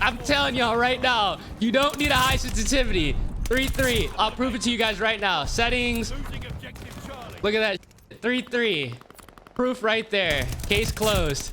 I'm telling y'all right now, you don't need a high sensitivity. 3-3. I'll prove it to you guys right now. Settings. Look at that. 3-3. Proof right there. Case closed.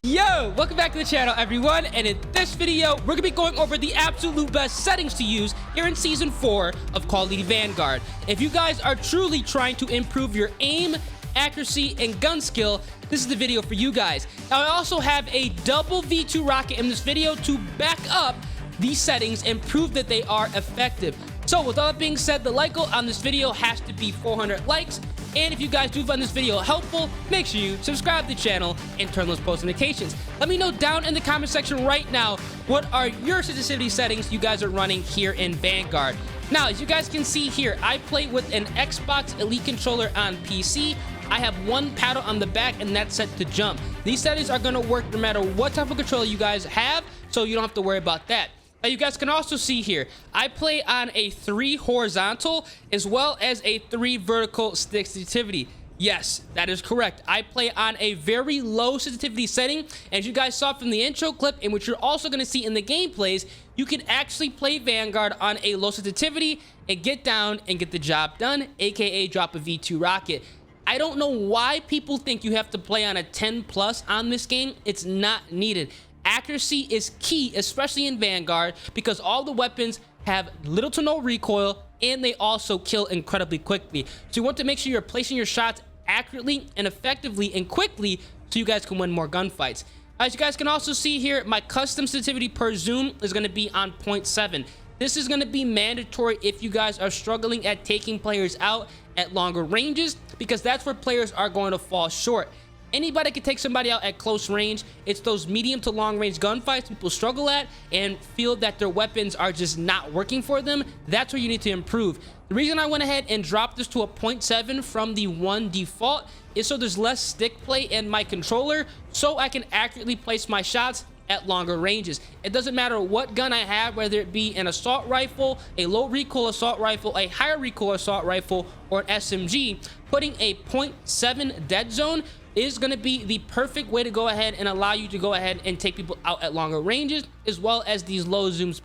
Yo, welcome back to the channel, everyone. And in this video, we're gonna be going over the absolute best settings to use here in Season 4 of Call of Duty Vanguard. If you guys are truly trying to improve your aim, accuracy, and gun skill, this is the video for you guys. Now, I also have a double V2 rocket in this video to back up these settings and prove that they are effective. So with all that being said, the like goal on this video has to be 400 likes. And if you guys do find this video helpful, make sure you subscribe to the channel and turn those post notifications. Let me know down in the comment section right now, what are your sensitivity settings you guys are running here in Vanguard. Now, as you guys can see here, I play with an Xbox Elite controller on PC. I have one paddle on the back and that's set to jump. These settings are gonna work no matter what type of controller you guys have, so you don't have to worry about that. Now, you guys can also see here, I play on a 3 horizontal as well as a 3 vertical stick sensitivity. Yes, that is correct. I play on a very low sensitivity setting. As you guys saw from the intro clip, and which you're also going to see in the gameplays, you can actually play Vanguard on a low sensitivity and get down and get the job done, aka drop a V2 rocket. I don't know why people think you have to play on a 10 plus on this game. It's not needed. Accuracy is key, especially in Vanguard, because all the weapons have little to no recoil and they also kill incredibly quickly. So you want to make sure you're placing your shots accurately and effectively and quickly so you guys can win more gunfights. As you guys can also see here, my custom sensitivity per zoom is going to be on 0.7. This is going to be mandatory if you guys are struggling at taking players out at longer ranges, because that's where players are going to fall short. Anybody can take somebody out at close range. It's those medium to long range gunfights people struggle at and feel that their weapons are just not working for them. That's where you need to improve. The reason I went ahead and dropped this to a 0.7 from the 1 default is so there's less stick play in my controller, so I can accurately place my shots at longer ranges. It doesn't matter what gun I have, whether it be an assault rifle, a low recoil assault rifle, a higher recoil assault rifle, or an SMG, putting a 0.7 dead zone is going to be the perfect way to go ahead and allow you to go ahead and take people out at longer ranges, as well as these low zooms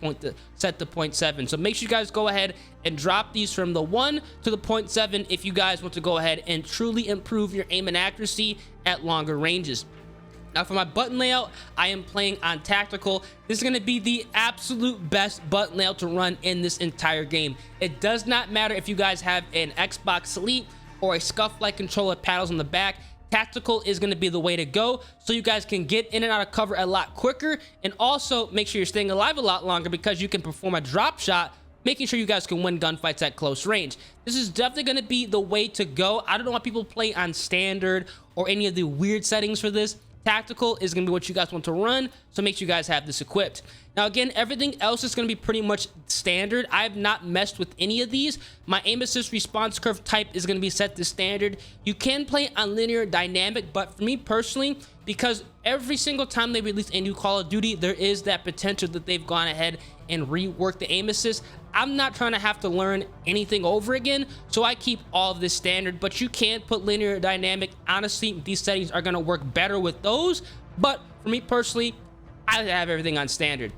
set to 0.7. So make sure you guys go ahead and drop these from the 1 to the 0.7 if you guys want to go ahead and truly improve your aim and accuracy at longer ranges. Now, for my button layout, I am playing on tactical. This is going to be the absolute best button layout to run in this entire game. It does not matter if you guys have an Xbox Elite or a scuff-like controller with paddles on the back. Tactical is going to be the way to go, so you guys can get in and out of cover a lot quicker, and also make sure you're staying alive a lot longer because you can perform a drop shot, making sure you guys can win gunfights at close range. This is definitely going to be the way to go. I don't know why people play on standard or any of the weird settings for this. Tactical is going to be what you guys want to run, so make sure you guys have this equipped. Now, again, everything else is going to be pretty much standard. I have not messed with any of these. My aim assist response curve type is going to be set to standard. You can play on linear dynamic, but for me personally, because every single time they release a new Call of Duty, there is that potential that they've gone ahead and reworked the aim assist. I'm not trying to have to learn anything over again, so I keep all of this standard, but you can put linear dynamic. Honestly, these settings are going to work better with those, but for me personally, I have everything on standard.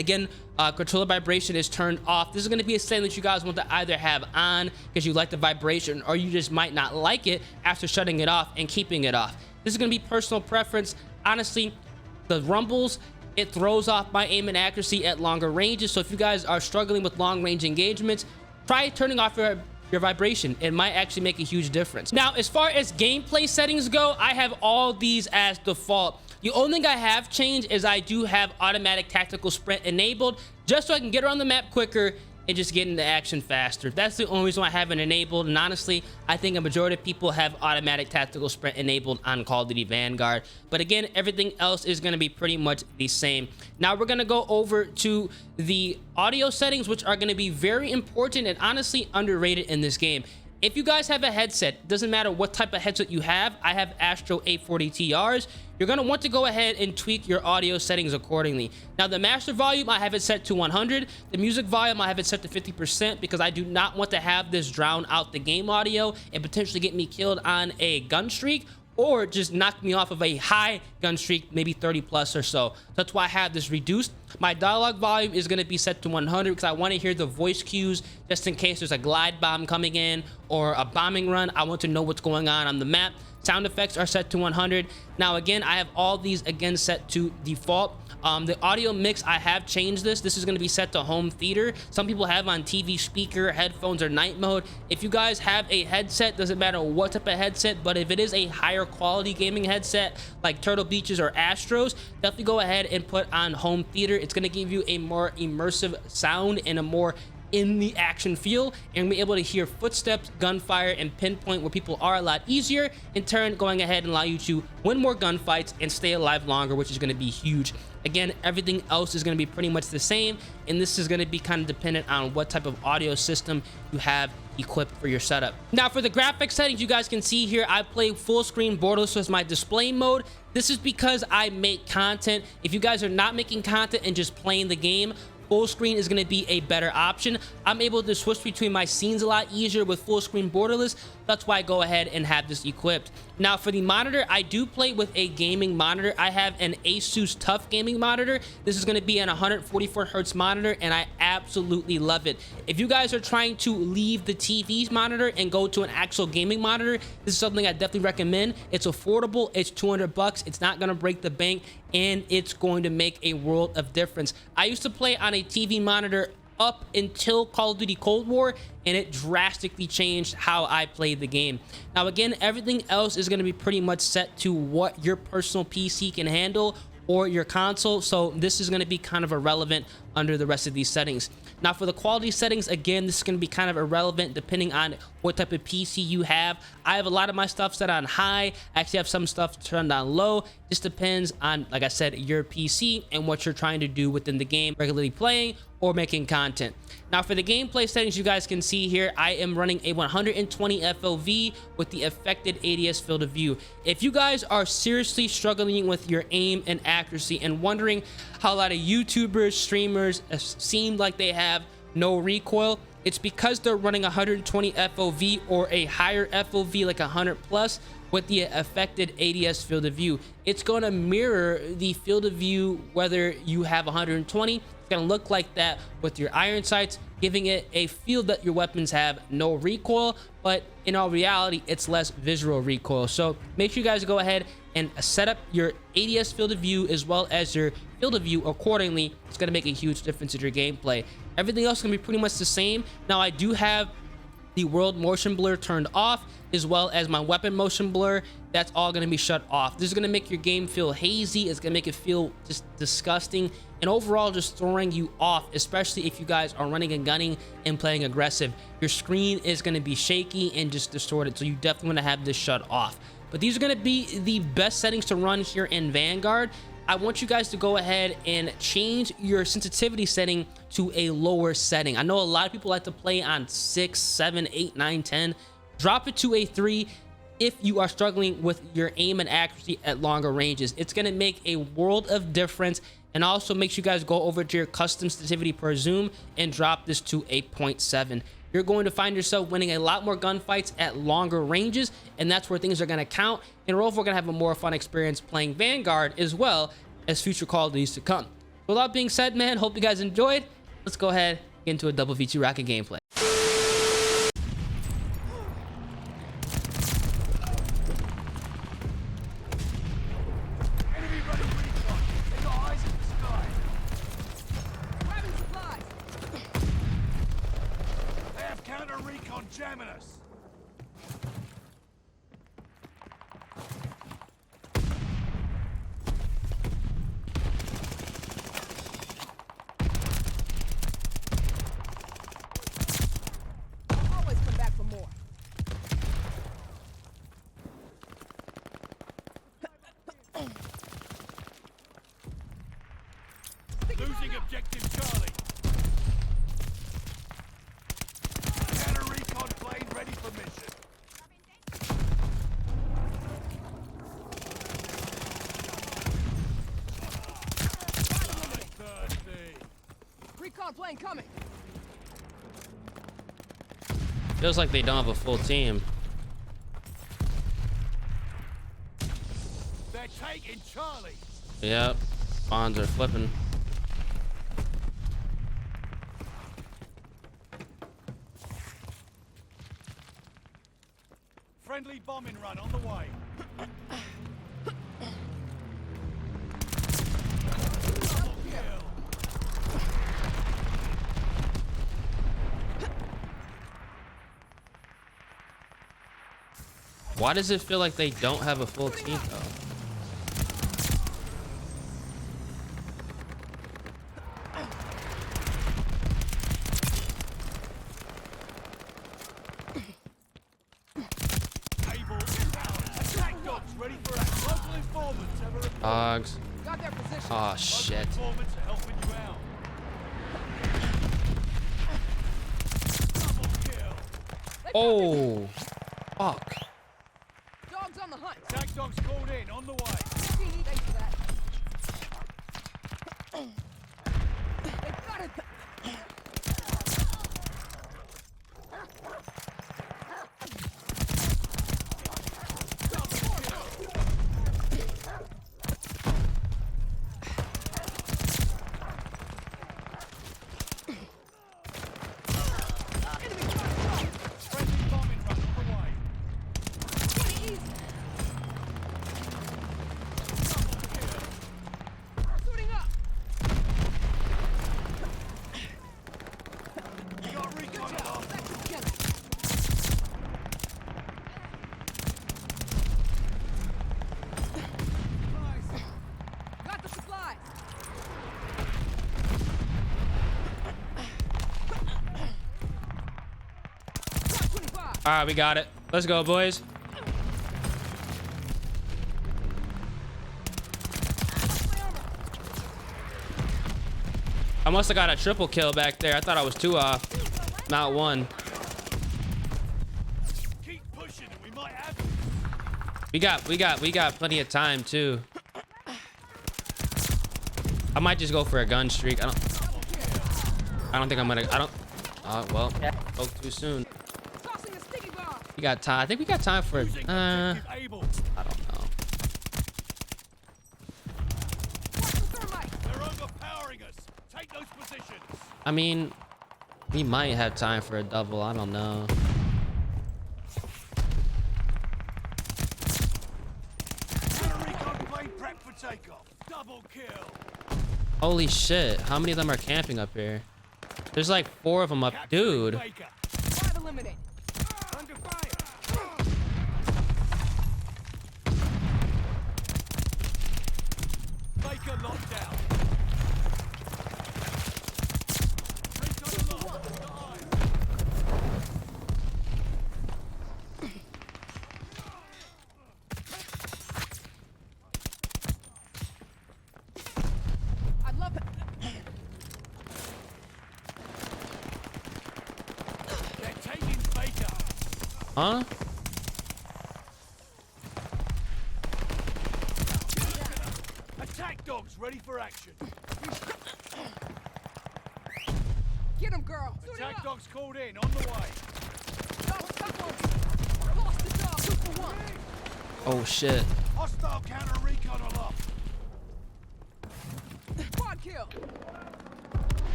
Again, controller vibration is turned off. This is going to be a setting that you guys want to either have on because you like the vibration, or you just might not like it after shutting it off and keeping it off. This is going to be personal preference. Honestly, the rumbles, it throws off my aim and accuracy at longer ranges. So if you guys are struggling with long range engagements, try turning off your vibration. It might actually make a huge difference. Now, as far as gameplay settings go, I have all these as default. The only thing I have changed is I do have automatic tactical sprint enabled, just so I can get around the map quicker and just get into action faster. That's the only reason why I have it enabled. And honestly, I think a majority of people have automatic tactical sprint enabled on Call of Duty Vanguard. But again, everything else is going to be pretty much the same. Now we're going to go over to the audio settings, which are going to be very important and honestly underrated in this game. If you guys have a headset, doesn't matter what type of headset you have, I have Astro 840 TRs, you're going to want to go ahead and tweak your audio settings accordingly. Now, the master volume, I have it set to 100. The music volume, I have it set to 50% because I do not want to have this drown out the game audio and potentially get me killed on a gun streak, or just knock me off of a high gun streak, maybe 30 plus or so. That's why I have this reduced. My dialogue volume is going to be set to 100 because I want to hear the voice cues just in case there's a glide bomb coming in or a bombing run. I want to know what's going on the map. Sound effects are set to 100. Now again, I have all these again set to default. The audio mix, I have changed this. This is going to be set to home theater. Some people have on TV speaker, headphones, or night mode. If you guys have a headset, doesn't matter what type of headset, but if it is a higher quality gaming headset like Turtle Beaches or Astros, definitely go ahead and put on home theater. It's going to give you a more immersive sound and a more in the action feel, and be able to hear footsteps, gunfire, and pinpoint where people are a lot easier, in turn going ahead and allow you to win more gunfights and stay alive longer, which is going to be huge. Again, everything else is going to be pretty much the same, and this is going to be kind of dependent on what type of audio system you have equipped for your setup. Now for the graphics settings, you guys can see here I play full screen borderless as my display mode. This is because I make content. If you guys are not making content and just playing the game, full screen is going to be a better option. I'm able to switch between my scenes a lot easier with full screen borderless. That's why I go ahead and have this equipped. Now for the monitor, I do play with a gaming monitor. I have an Asus TUF gaming monitor. This is going to be an 144 hertz monitor, and I absolutely love it. If you guys are trying to leave the TV's monitor and go to an actual gaming monitor, this is something I definitely recommend. It's affordable. It's 200 bucks. It's not going to break the bank, and it's going to make a world of difference. I used to play on a TV monitor up until Call of Duty Cold War, and it drastically changed how I played the game. Now again, everything else is going to be pretty much set to what your personal PC can handle or your console, so this is going to be kind of irrelevant under the rest of these settings. Now for the quality settings, again, this is going to be kind of irrelevant depending on what type of PC you have. I have a lot of my stuff set on high. I actually have some stuff turned on low. Just depends on, like I said, your PC and what you're trying to do within the game, regularly playing or making content. Now for the gameplay settings, you guys can see here, I am running a 120 FOV with the affected ADS field of view. If you guys are seriously struggling with your aim and accuracy and wondering how a lot of YouTubers, streamers seem like they have no recoil, it's because they're running 120 FOV or a higher FOV, like 100 plus, with the affected ADS field of view. It's going to mirror the field of view whether you have 120. It's going to look like that with your iron sights, giving it a feel that your weapons have no recoil, but in all reality, it's less visual recoil. So make sure you guys go ahead and set up your ADS field of view as well as your field of view accordingly. It's going to make a huge difference in your gameplay. Everything else is going to be pretty much the same. Now I do have the world motion blur turned off, as well as my weapon motion blur. That's all going to be shut off. This is going to make your game feel hazy. It's going to make it feel just disgusting, and overall just throwing you off, especially if you guys are running and gunning and playing aggressive. Your screen is going to be shaky and just distorted, so you definitely want to have this shut off. But these are going to be the best settings to run here in Vanguard. I want you guys to go ahead and change your sensitivity setting to a lower setting. I know a lot of people like to play on 6, 7, 8, 9, 10. Drop it to a 3 if you are struggling with your aim and accuracy at longer ranges. It's going to make a world of difference, and also make sure you guys go over to your custom sensitivity per zoom and drop this to a 0.7. You're going to find yourself winning a lot more gunfights at longer ranges, and that's where things are going to count. And we're going to have a more fun experience playing Vanguard as well as future Call of Duties to come. With that being said, man, hope you guys enjoyed. Let's go ahead and get into a double V2 rocket gameplay. Enemy running recon. They got eyes in the sky. Grabbing supplies. They have counter recon jamming us. Always come back for more. Losing objective Charlie. Counter recon plane ready for mission. Recon plane coming. Feels like they don't have a full team. Taking Charlie. Yep. Bonds are flipping. Friendly bombing run on the way. Double kill. Why does it feel like they don't have a full team though? Attack dogs ready for action. Local informants have a report. Dogs. Got their position. Oh shit. Local informants are helping you out. Double kill. Oh. Fuck. Dogs on the hunt. Attack dogs called in on the way. Thanks for that. They got it. Friendly bombing run on the way. Suiting up. You got recon alarm. Back together. Got the supplies. Got 25. All right, we got it. Let's go, boys. I must have got a triple kill back there. I thought I was 2 off, not 1. Keep pushing and we might have We got plenty of time too. I might just go for a gun streak. I don't think I'm gonna. Well, spoke too soon. Tossing the sticky bomb. We got time. I think we got time for. losing objective able. I don't know. Watch the thermite. They're overpowering us. Take those positions. I mean, we might have time for a double. I don't know. Counter recon plane prep for takeoff. Double kill. Holy shit! How many of them are camping up here? There's like 4 of them up, dude. Baker. 5 eliminate. Under fire. Baker locked down. Recon alarm. I'd love it. They're taking Baker. Huh? Attack dogs ready for action. Get him, girl. Suiting Attack up. dogs called in on the way. Dog, stop on. Lost the dog. 2 for 1. Oh shit. Hostile counter recon aloft. Quad kill.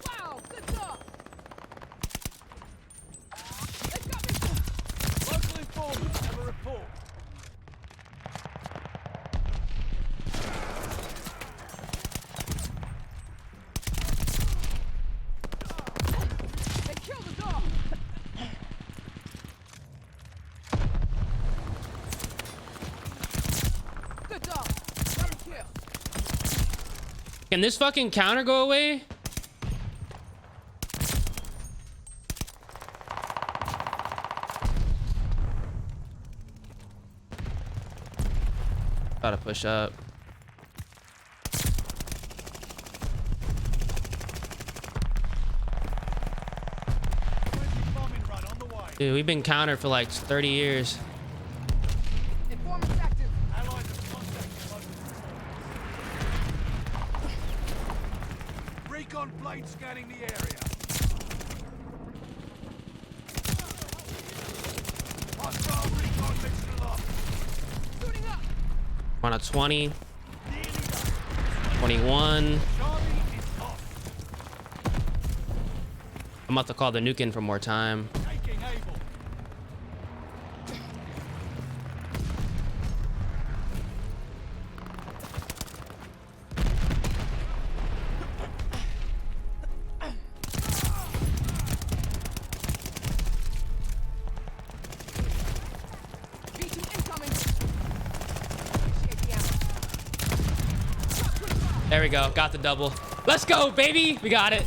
Wow, good dog. They got me. Local informants have a report. They killed the dog. Good dog. Got him kill. Can this fucking counter go away? Gotta push up. Friendly bombing run on the way. Dude, we've been countered for like 30 years. Informants active. Allies have contacted local. Recon plane scanning the area. Hostile recon mission aloft. Suiting up. On a 20. 21. I'm about to call the nuke in for more time. V2 incoming. Appreciate the ammo. There we go. Got the double. Let's go, baby. We got it.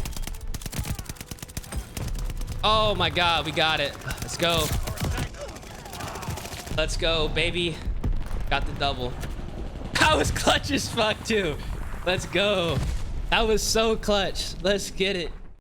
Oh my God, we got it. Let's go. Let's go, baby. Got the double. That was clutch as fuck too. Let's go. That was so clutch. Let's get it.